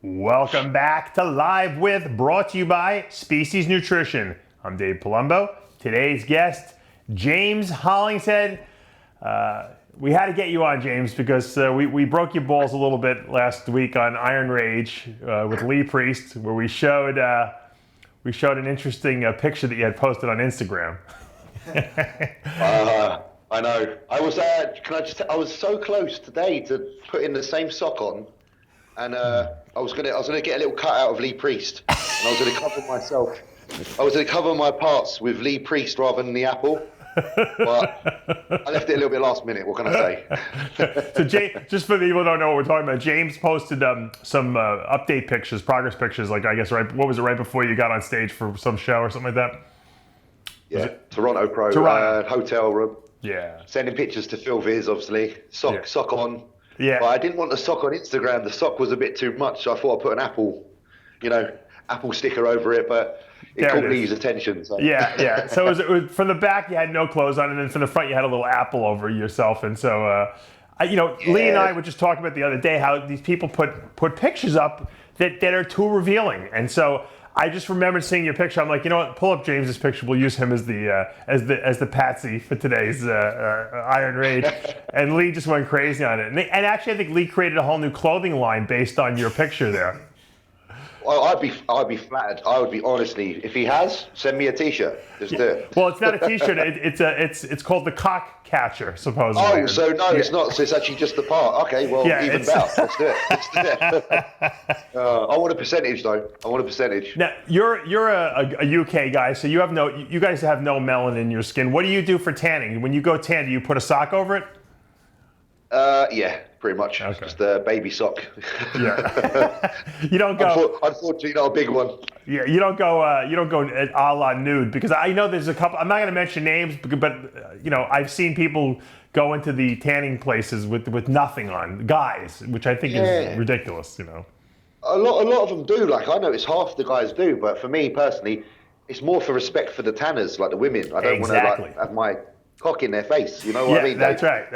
Welcome back to Live With, brought to you by Species Nutrition. I'm Dave Palumbo. Today's guest, James Hollingshead. We had to get you on, James, because we broke your balls a little bit last week on Iron Rage with Lee Priest, where we showed an interesting picture that you had posted on Instagram. I know. I was so close today to putting the same sock on, and I was gonna get a little cut out of Lee Priest, and I was gonna cover myself. I was gonna cover my parts with Lee Priest rather than the apple, but I left it a little bit last minute. What can I say? So, just for the people who don't know what we're talking about, James posted some update pictures, progress pictures. Like I guess right before you got on stage for some show or something like that. Yeah, Toronto Pro hotel room. Yeah, sending pictures to Phil Viz, obviously. Sock on. Yeah, but I didn't want the sock on Instagram. The sock was a bit too much, so I thought I'd put an apple sticker over it, but it caught Lee's attention. So. Yeah. So it was from the back you had no clothes on, and then from the front you had a little apple over yourself. And so, Lee and I were just talking about the other day how these people put pictures up that are too revealing. And so I just remembered seeing your picture. I'm like, you know what? Pull up James's picture. We'll use him as the patsy for today's Iron Raid. And Lee just went crazy on it. And actually, I think Lee created a whole new clothing line based on your picture there. Well, I'd be flattered. I would be, honestly, if he has, send me a T-shirt. Just do it. Well, it's not a T-shirt. It's called the cock catcher, supposedly. Oh, so no, it's not. So it's actually just the part. Okay, well, even better. Let's do it. I want a percentage, though. I want a percentage. Now, you're a UK guy, so you guys have no melanin in your skin. What do you do for tanning? When you go tan, do you put a sock over it? Yeah, pretty much. Okay. Just a baby sock. Yeah. You don't go. Unfortunately, not a big one. Yeah, you don't go a la nude, because I know there's a couple. I'm not going to mention names, but I've seen people go into the tanning places with nothing on, guys, which I think is ridiculous. A lot of them do. Like, I notice half the guys do, but for me personally, it's more for respect for the tanners, like the women. I don't want to have my cock in their face. You know what I mean? That's right.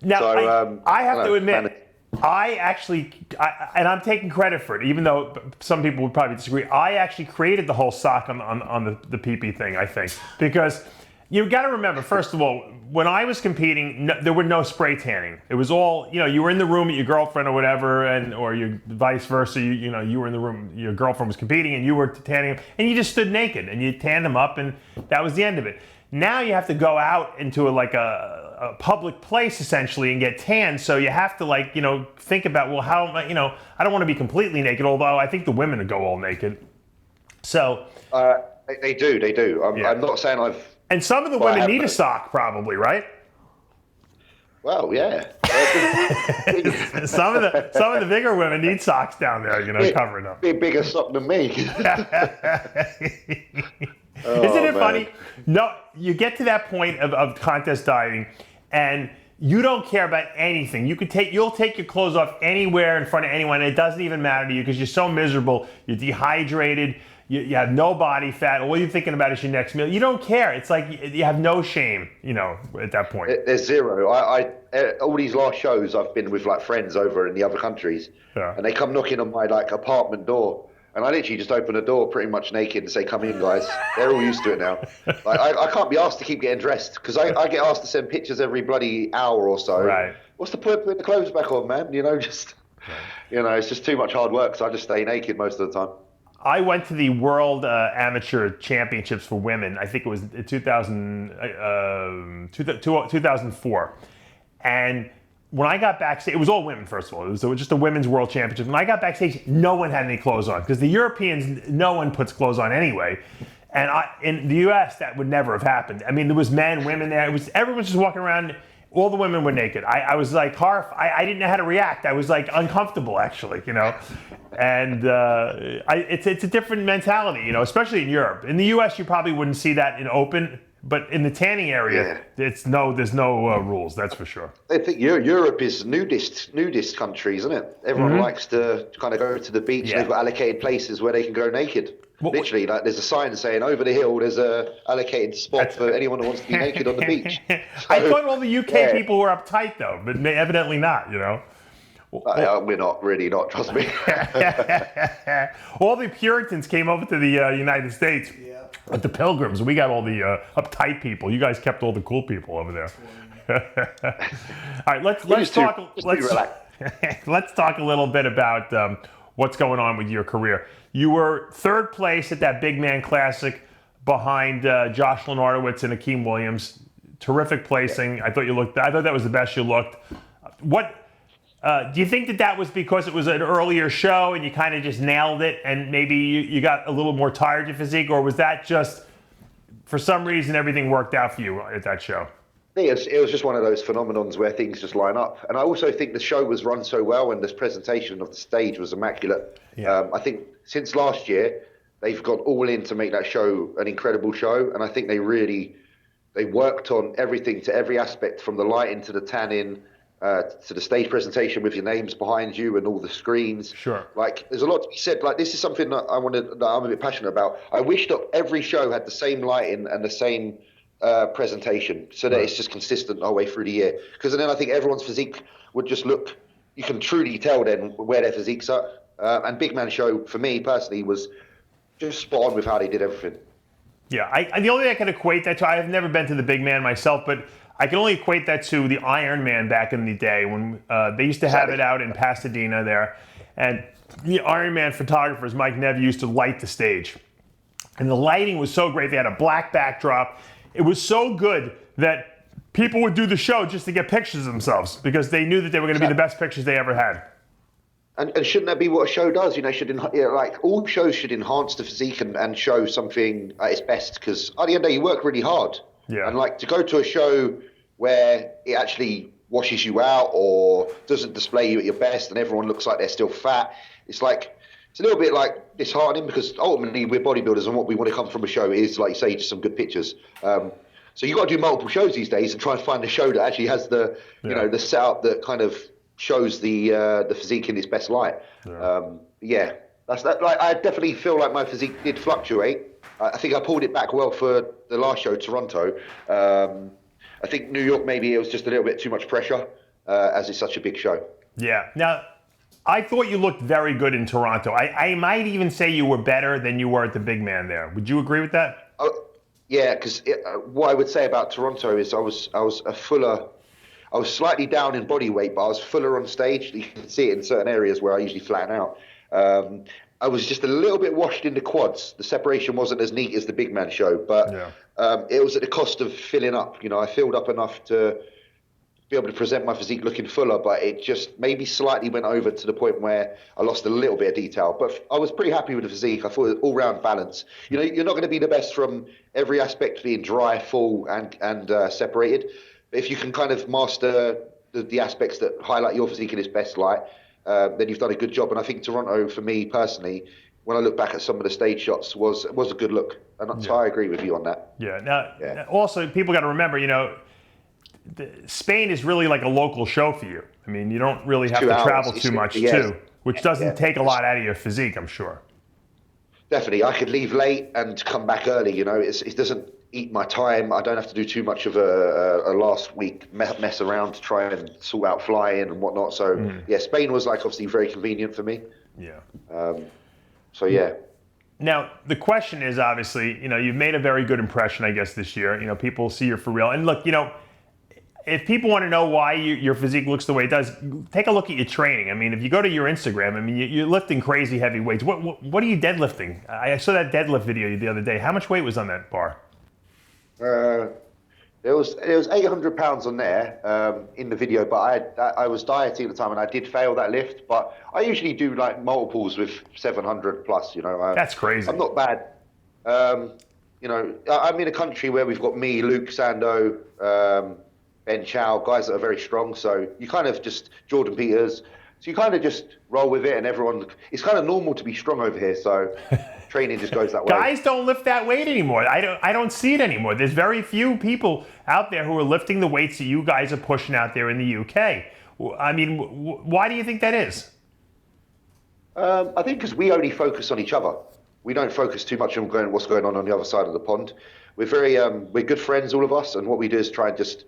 Now, so, I have to admit, and I'm taking credit for it, even though some people would probably disagree. I actually created the whole sock on the PP thing, I think, because you got to remember, first of all, when I was competing, there were no spray tanning. It was all, you were in the room with your girlfriend or whatever, or your vice versa. You were in the room, your girlfriend was competing, and you were tanning, and you just stood naked and you tanned them up, and that was the end of it. Now you have to go out into a public place essentially and get tanned. So you have to think about, well, how am I, I don't want to be completely naked, although I think the women go all naked. So they do. I'm not saying I've. And some of the women need a sock, probably, right? Well, yeah. some of the bigger women need socks down there, covering them. Be a bigger sock than me. Isn't it funny? No, you get to that point of contest dieting, and you don't care about anything. You'll take your clothes off anywhere in front of anyone. And it doesn't even matter to you because you're so miserable. You're dehydrated. You have no body fat. All you're thinking about is your next meal. You don't care. It's like you have no shame, at that point. There's zero. All these last shows I've been with friends over in the other countries, and they come knocking on my apartment door. And I literally just open the door pretty much naked and say, come in, guys. They're all used to it now. I can't be asked to keep getting dressed because I get asked to send pictures every bloody hour or so. Right. What's the point of putting the clothes back on, man? It's just too much hard work, so I just stay naked most of the time. I went to the World Amateur Championships for women. I think it was 2004. And when I got backstage, it was all women, first of all. It was just a women's world championship. When I got backstage, no one had any clothes on because the Europeans, no one puts clothes on anyway. And in the US, that would never have happened. I mean, there was men, women there. Everyone was just walking around. All the women were naked. I was horrified. I didn't know how to react. I was uncomfortable, actually, And it's a different mentality, especially in Europe. In the US, you probably wouldn't see that in open. But in the tanning area, there's no rules. That's for sure. I think Europe is nudist country, isn't it? Everyone likes to kind of go to the beach. And they've got allocated places where they can go naked. Literally, like there's a sign saying over the hill there's a allocated spot for anyone who wants to be naked on the beach. So, I thought all the UK people were uptight though, but evidently not. We're not. Trust me. All the Puritans came over to the United States. With the Pilgrims, we got all the uptight people. You guys kept all the cool people over there. All right, let's talk. Let's talk a little bit about what's going on with your career. You were third place at that Bigman Classic behind Josh Lenardowitz and Akeem Williams. Terrific placing. I thought that was the best you looked. What do you think that was because it was an earlier show and you kind of just nailed it and maybe you got a little more tired of your physique, or was that just for some reason everything worked out for you at that show? It was just one of those phenomenons where things just line up. And I also think the show was run so well and this presentation of the stage was immaculate. Yeah. I think since last year, they've gone all in to make that show an incredible show. And I think they worked on everything, to every aspect, from the lighting to the tanning, to the stage presentation with your names behind you and all the screens. Sure. Like, there's a lot to be said. Like, this is something that I'm a bit passionate about. I wish that every show had the same lighting and the same presentation, so that it's just consistent the whole way through the year. Because then I think everyone's physique would just look, you can truly tell then where their physiques are. And Big Man Show, for me personally, was just spot on with how they did everything. Yeah, the only thing I can equate that to, I've never been to the Big Man myself, but I can only equate that to the Iron Man back in the day when they used to have it out in Pasadena there. And the Iron Man photographers, Mike Nev, used to light the stage. And the lighting was so great. They had a black backdrop. It was so good that people would do the show just to get pictures of themselves because they knew that they were going to be the best pictures they ever had. And shouldn't that be what a show does? Like all shows should enhance the physique and show something at its best, because at the end of the day, you work really hard. Yeah. And like to go to a show where it actually washes you out or doesn't display you at your best and everyone looks like they're still fat, it's a little bit like disheartening, because ultimately we're bodybuilders and what we want to come from a show is, like you say, just some good pictures. So you've got to do multiple shows these days and try and find a show that actually has the the setup that kind of shows the physique in its best light. That's that. Like, I definitely feel like my physique did fluctuate. I think I pulled it back well for the last show, Toronto. I think New York, maybe it was just a little bit too much pressure, as it's such a big show. Yeah. Now, I thought you looked very good in Toronto. I might even say you were better than you were at the Big Man there. Would you agree with that? Oh, yeah, because what I would say about Toronto is I was slightly down in body weight, but I was fuller on stage. You can see it in certain areas where I usually flatten out. I was just a little bit washed in the quads. The separation wasn't as neat as the Big Man show, but it was at the cost of filling up. I filled up enough to be able to present my physique looking fuller, but it just maybe slightly went over to the point where I lost a little bit of detail. But I was pretty happy with the physique. I thought it was all-round balance. You're not going to be the best from every aspect, being dry, full, and separated. But if you can kind of master the aspects that highlight your physique in its best light, then you've done a good job. And I think Toronto, for me personally, when I look back at some of the stage shots, was a good look. And so I agree with you on that. Yeah. Now, also, people got to remember, Spain is really like a local show for you. I mean, you don't really have to travel too much, too, which doesn't take a lot out of your physique, I'm sure. Definitely. I could leave late and come back early. It doesn't eat my time. I don't have to do too much of a last week mess around to try and sort out flying and whatnot. So, Spain was obviously very convenient for me. Yeah. Now, the question is, obviously, you've made a very good impression, I guess, this year. People see you're for real. And look, if people want to know why your physique looks the way it does, take a look at your training. I mean, if you go to your Instagram, I mean, you're lifting crazy heavy weights. What are you deadlifting? I saw that deadlift video the other day. How much weight was on that bar? There was 800 pounds on there in the video, but I was dieting at the time and I did fail that lift. But I usually do multiples with 700 plus. That's crazy. I'm not bad. I'm in a country where we've got me, Luke Sando, Ben Chow, guys that are very strong. So you kind of just Jordan Peters. So you kind of just roll with it, and it's kind of normal to be strong over here. So training just goes that way. Guys don't lift that weight anymore. I don't see it anymore. There's very few people out there who are lifting the weights that you guys are pushing out there in the UK. I mean, why do you think that is? I think because we only focus on each other. We don't focus too much on what's going on the other side of the pond. We're good friends, all of us, and what we do is try and just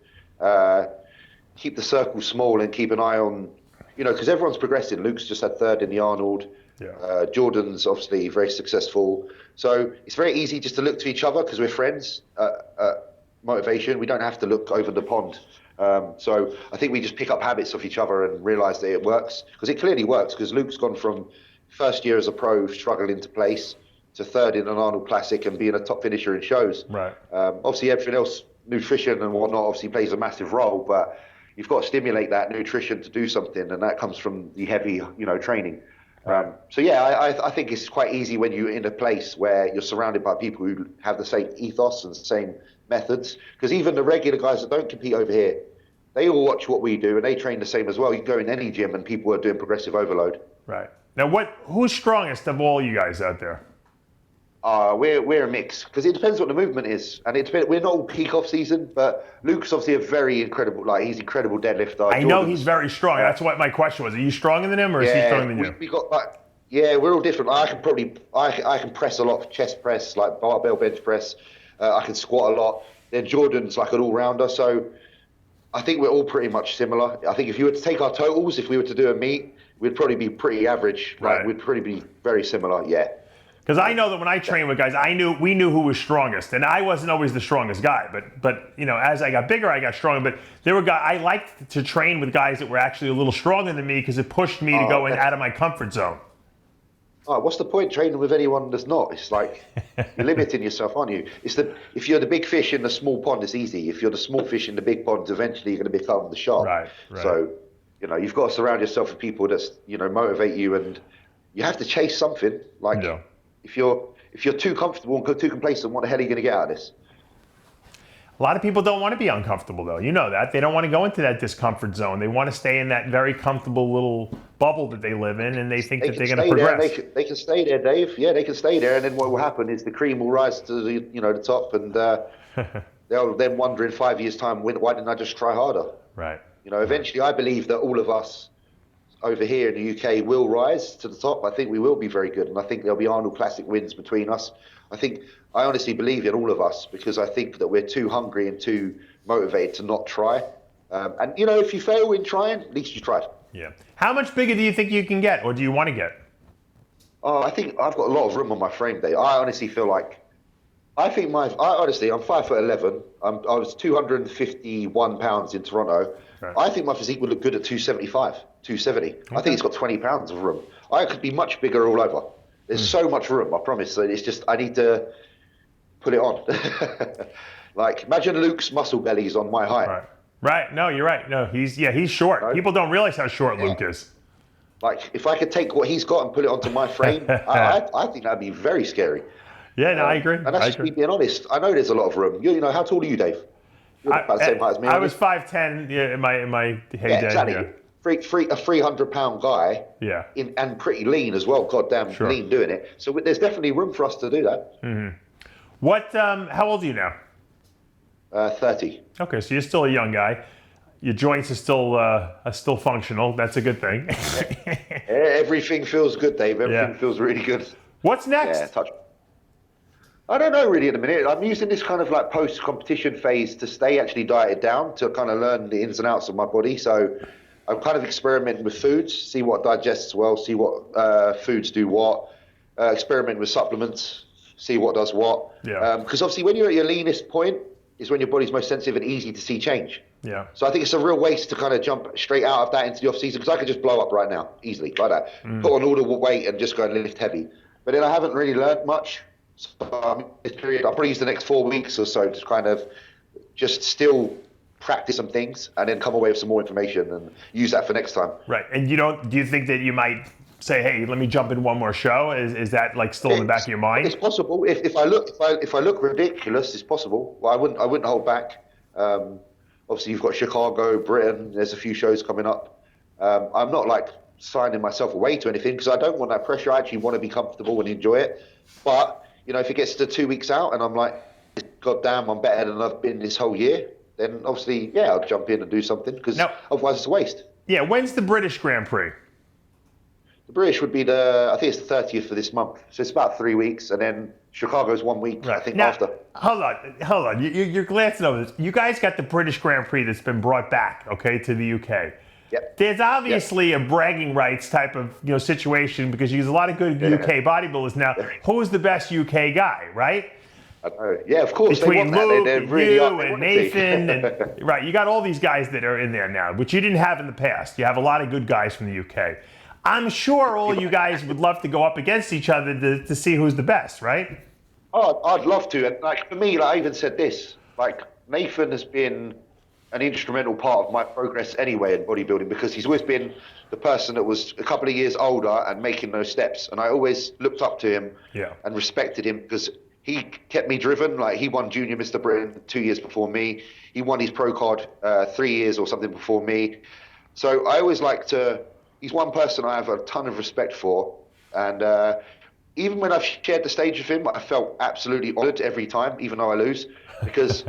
keep the circle small and keep an eye on, because everyone's progressing. Luke's just had third in the Arnold. Yeah. Jordan's obviously very successful. So it's very easy just to look to each other because we're friends. Motivation. We don't have to look over the pond. So I think we just pick up habits of each other and realize that it works, because it clearly works, because Luke's gone from first year as a pro struggling to place to third in an Arnold Classic and being a top finisher in shows. Right. Obviously everything else, nutrition and whatnot, obviously plays a massive role, but you've got to stimulate that nutrition to do something, and that comes from the heavy, training. Right. So yeah, I think it's quite easy when you're in a place where you're surrounded by people who have the same ethos and the same methods, because even the regular guys that don't compete over here, they all watch what we do and they train the same as well. You can go in any gym and people are doing progressive overload. Right. Now, who's strongest of all you guys out there? We're a mix, because it depends what the movement is, and we're not all peak off season, but Luke's obviously a very incredible, he's incredible deadlifter. I know he's very strong. That's what my question was. Are you stronger than him, or is he stronger than you? We got we're all different. I can press a lot, chest press, like barbell bench press. I can squat a lot. Then Jordan's like an all-rounder, so I think we're all pretty much similar. I think if you were to take our totals, if we were to do a meet, we'd probably be pretty average. Right. We'd probably be very similar, yeah. Because I know that when I trained with guys, we knew who was strongest, and I wasn't always the strongest guy. But as I got bigger, I got stronger. But there were guys I liked to train with guys that were actually a little stronger than me, because it pushed me to go out of my comfort zone. Oh, what's the point training with anyone that's not? It's like you're limiting yourself, aren't you? If you're the big fish in the small pond, it's easy. If you're the small fish in the big pond, eventually you're going to become the shark. Right. So, you've got to surround yourself with people that motivate you, and you have to chase something. Like, if you're too comfortable and too complacent, what the hell are you going to get out of this? A lot of people don't want to be uncomfortable, though. You know that. They don't want to go into that discomfort zone. They want to stay in that very comfortable little bubble that they live in, and they think that they're going to progress. They can stay there, Dave. Yeah, they can stay there, and then what will happen is the cream will rise to the top, and they'll then wonder in 5 years' time, why didn't I just try harder? Right. Eventually, I believe that all of us over here in the UK will rise to the top. I think we will be very good, and I think there'll be Arnold Classic wins between us. I honestly believe in all of us, because I think that we're too hungry and too motivated to not try. And if you fail in trying, at least you tried. Yeah. How much bigger do you think you can get, or do you want to get? I think I've got a lot of room on my frame, Dave. I honestly feel like, I'm 5'11". I was 251 pounds in Toronto. Right. I think my physique would look good at 275, 270. Okay. I think it's got 20 pounds of room. I could be much bigger all over. There's so much room, I promise. So it's just, I need to put it on. Like, imagine Luke's muscle bellies on my height. Right. No, you're right. No, he's short. No? People don't realize how short Luke is. Like, if I could take what he's got and put it onto my frame, I think that'd be very scary. Yeah, no, I agree. And that's just me being honest. I know there's a lot of room. How tall are you, Dave? You're about the same height as me. I was 5'10", in my heyday. Yeah, exactly. Yeah. A 300-pound guy, and pretty lean as well. Goddamn lean doing it. So there's definitely room for us to do that. Mm-hmm. How old are you now? 30. Okay, so you're still a young guy. Your joints are still functional. That's a good thing. Everything feels good, Dave. Everything feels really good. What's next? Yeah, I don't know really at the minute. I'm using this kind of like post-competition phase to stay actually dieted down, to kind of learn the ins and outs of my body. So I'm kind of experimenting with foods, see what digests well, see what foods do what, experiment with supplements, see what does what. Yeah. Because obviously when you're at your leanest point is when your body's most sensitive and easy to see change. Yeah. So I think it's a real waste to kind of jump straight out of that into the off season, because I could just blow up right now, easily, like that. Put on all the weight and just go and lift heavy. But then I haven't really learned much. So this period, I'll probably use the next 4 weeks or so to kind of just still practice some things and then come away with some more information and use that for next time. Right. And do you think that you might say, hey, let me jump in one more show? Is that like still in the back of your mind? It's possible. If I look ridiculous, it's possible. Well, I wouldn't hold back. Obviously you've got Chicago, Britain, there's a few shows coming up. I'm not like signing myself away to anything because I don't want that pressure. I actually want to be comfortable and enjoy it. But, you know, if it gets to 2 weeks out and I'm like, God damn, I'm better than I've been this whole year, then obviously, yeah, I'll jump in and do something because otherwise it's a waste. Yeah, when's the British Grand Prix? The British would be I think it's the 30th for this month. So it's about 3 weeks, and then Chicago's 1 week, I think, now, after. Hold on. You're glancing over this. You guys got the British Grand Prix that's been brought back, okay, to the UK. Yep. There's obviously a bragging rights type of situation because there's a lot of good UK bodybuilders now. Who's the best UK guy, right? Yeah, of course. Between Luke and really and Nathan, and right, you got all these guys that are in there now, which you didn't have in the past. You have a lot of good guys from the UK. I'm sure all you guys would love to go up against each other to see who's the best, right? Oh, I'd love to. And like for me, I even said this. Like Nathan has been an instrumental part of my progress anyway in bodybuilding because he's always been the person that was a couple of years older and making those steps. And I always looked up to him and respected him because he kept me driven. Like he won Junior Mr. Britain 2 years before me. He won his pro card 3 years or something before me. So I always like to. He's one person I have a ton of respect for, and even when I've shared the stage with him, I felt absolutely honoured every time, even though I lose, because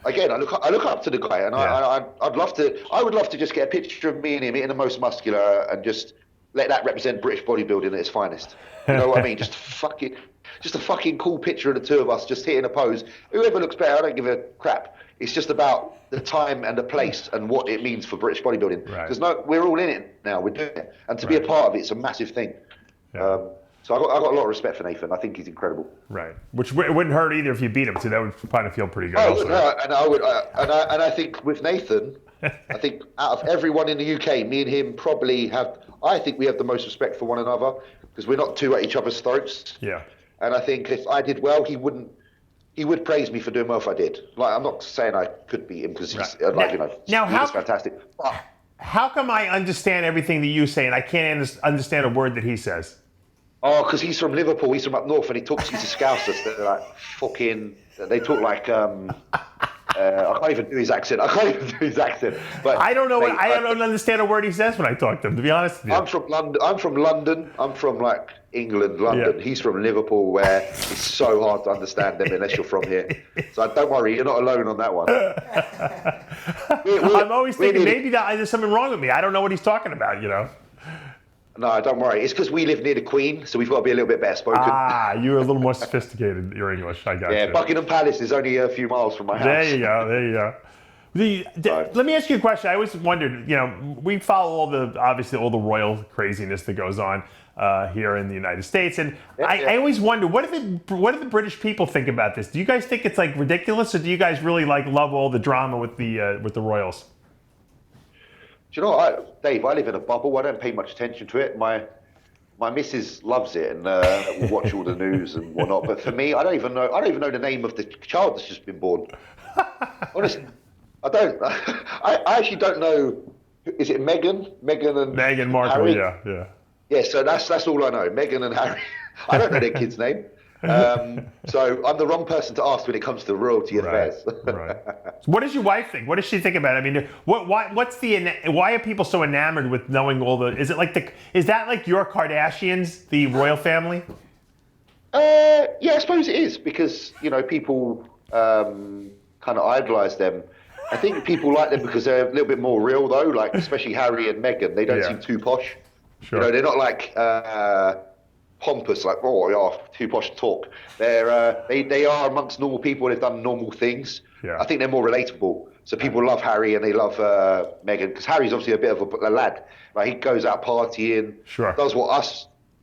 again, I look up to the guy, and I would love to just get a picture of me and him eating the most muscular, and just let that represent British bodybuilding at its finest. You know what I mean? Just a fucking cool picture of the two of us just hitting a pose. Whoever looks better, I don't give a crap. It's just about the time and the place and what it means for British bodybuilding. Because we're all in it now. We're doing it, and to be a part of it's a massive thing. Yeah. So I got a lot of respect for Nathan. I think he's incredible. Right, which wouldn't hurt either if you beat him. So that would probably feel pretty good. Oh, no, and I think with Nathan, I think out of everyone in the UK, me and him probably have. I think we have the most respect for one another because we're not too at each other's throats. Yeah. And I think if I did well, he would praise me for doing well if I did. Like I'm not saying I could beat him because he's he's fantastic. But how come I understand everything that you say and I can't understand a word that he says? Oh, because he's from Liverpool. He's from up north, and he's a Scousers. They're like fucking. They talk like. I can't even do his accent. But I don't know. I don't understand a word he says when I talk to him. To be honest with you, I'm from London. I'm from like England, London. Yeah. He's from Liverpool, where it's so hard to understand them unless you're from here. So don't worry, you're not alone on that one. I'm always thinking maybe there's something wrong with me. I don't know what he's talking about. No, don't worry. It's because we live near the Queen, so we've got to be a little bit better spoken. You're a little more sophisticated. Your English, I got you. Yeah, Buckingham Palace is only a few miles from my house. There you go. Let me ask you a question. I always wondered. We follow obviously all the royal craziness that goes on here in the United States, and I always wonder what do the British people think about this? Do you guys think it's like ridiculous, or do you guys really love all the drama with the royals? Do you know what, Dave? I live in a bubble. I don't pay much attention to it. My missus loves it and will watch all the news and whatnot. But for me, I don't even know the name of the child that's just been born. Honestly, I don't. I actually don't know. Is it Meghan Markle? Harry? Yeah. Yeah. So that's all I know. Meghan and Harry. I don't know their kid's name. So I'm the wrong person to ask when it comes to royalty affairs. Right. What does your wife think? What does she think about it? I mean, why are people so enamored with knowing all the? Is that like your Kardashians, the royal family? Yeah, I suppose it is because people kind of idolize them. I think people like them because they're a little bit more real, though. Like especially Harry and Meghan, they don't seem too posh. Sure. They're not like. Pompous, like too posh to talk. They are amongst normal people. They've done normal things. Yeah. I think they're more relatable. So people love Harry and they love Meghan because Harry's obviously a bit of a lad. Like he goes out partying, does what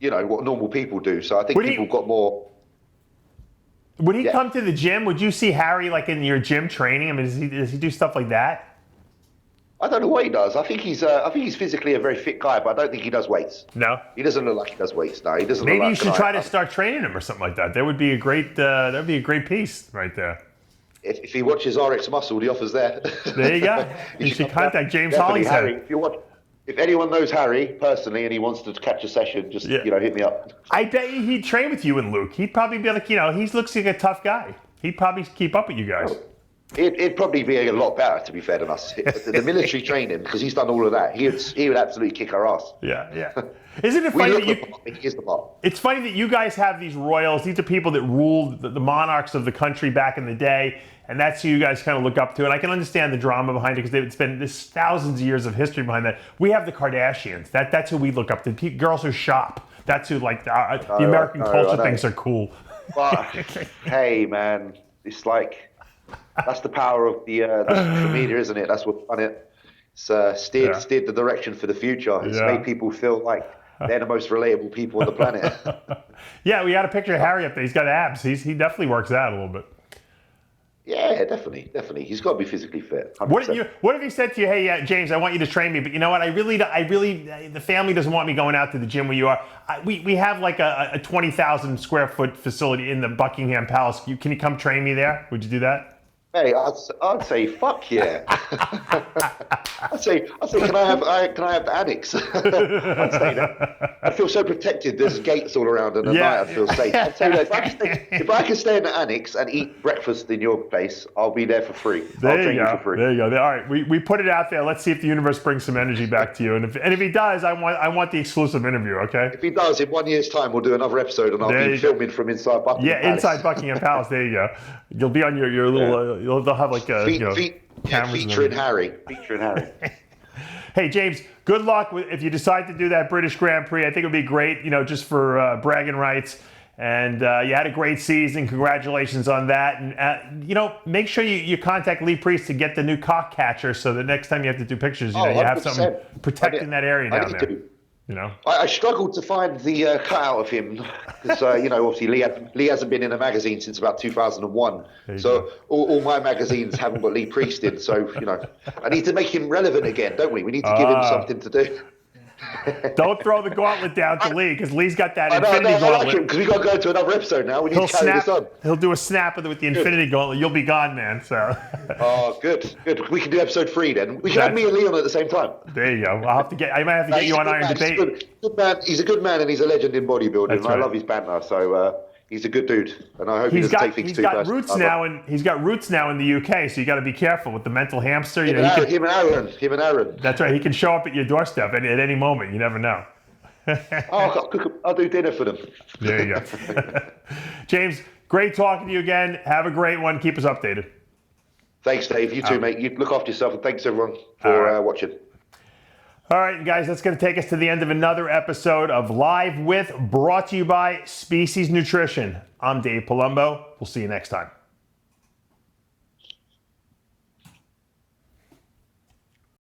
what normal people do. So I think people got more. Would he come to the gym? Would you see Harry like in your gym training? I mean, does he do stuff like that? I don't know what he does. I think he's physically a very fit guy, but I don't think he does weights. No, he doesn't look like he does weights. No, he doesn't. Maybe you should try to start training him or something like that. That would be a great piece right there. If he watches RXMuscle, the offer's there. There you go. You should contact James Hollingshead. If anyone knows Harry personally and he wants to catch a session, just hit me up. I bet he'd train with you and Luke. He'd probably be like, he looks like a tough guy. He'd probably keep up with you guys. It'd probably be a lot better, to be fair, than us. The military training, because he's done all of that. He would absolutely kick our ass. Yeah. Isn't it funny that he is the part. It's funny that you guys have these royals. These are people that ruled the monarchs of the country back in the day, and that's who you guys kind of look up to. And I can understand the drama behind it because it's been this thousands of years of history behind that. We have the Kardashians. That's who we look up to. Girls who shop. That's who the American culture thinks are cool. But hey, man, it's like. That's the power of the social media, isn't it? That's what's done it. It's steered the direction for the future. It's made people feel like they're the most relatable people on the planet. Yeah, we had a picture of Harry up there. He's got abs. He definitely works out a little bit. Yeah, definitely. He's got to be physically fit. 100%. What if he said to you, "Hey, James, I want you to train me, but you know what? I really, the family doesn't want me going out to the gym where you are. We have like a 20,000 square foot facility in the Buckingham Palace. Can you come train me there? Would you do that?" Hey, I'd say fuck yeah. I'd say can I have the annex? I'd say that. I feel so protected. There's gates all around, and at night I feel safe. I'd say that if I can stay in the annex and eat breakfast in your place, I'll be there for free. I'll train you for free. There you go. All right, we put it out there. Let's see if the universe brings some energy back to you. And if he does, I want the exclusive interview. Okay. If he does, in 1 year's time, we'll do another episode, and I'll be filming from inside Buckingham Palace. Inside Buckingham Palace. There you go. You'll be on your little. They'll have like cameras. Featuring Harry. Hey, James, good luck if you decide to do that British Grand Prix. I think it would be great, just for bragging rights. And you had a great season. Congratulations on that. And, make sure you contact Lee Priest to get the new cock catcher so that next time you have to do pictures, you have something protecting that area down there. I struggled to find the cutout of him because, obviously Lee hasn't been in a magazine since about 2001. So all my magazines haven't got Lee Priest in. So, I need to make him relevant again, don't we? We need to give him something to do. Don't throw the gauntlet down to Lee because Lee's got that infinity gauntlet. Because we got to go to another episode now. We need to carry this on. He'll do a snap with the infinity gauntlet. You'll be gone, man. So. Oh, good. We can do episode 3 then. We should have me and Lee on at the same time. There you go. I might have to get you on Iron Debate. He's a good man and he's a legend in bodybuilding. And I love his banter. So he's a good dude, and I hope he doesn't take things too fast. He's got roots now in the UK, so you got to be careful with the mental hamster. Him and Aaron. That's right. He can show up at your doorstep at any moment. You never know. I'll do dinner for them. There you go. James, great talking to you again. Have a great one. Keep us updated. Thanks, Dave. You too, mate. You look after yourself, and thanks everyone for watching. All right, guys, that's going to take us to the end of another episode of Live With, brought to you by Species Nutrition. I'm Dave Palumbo. We'll see you next time.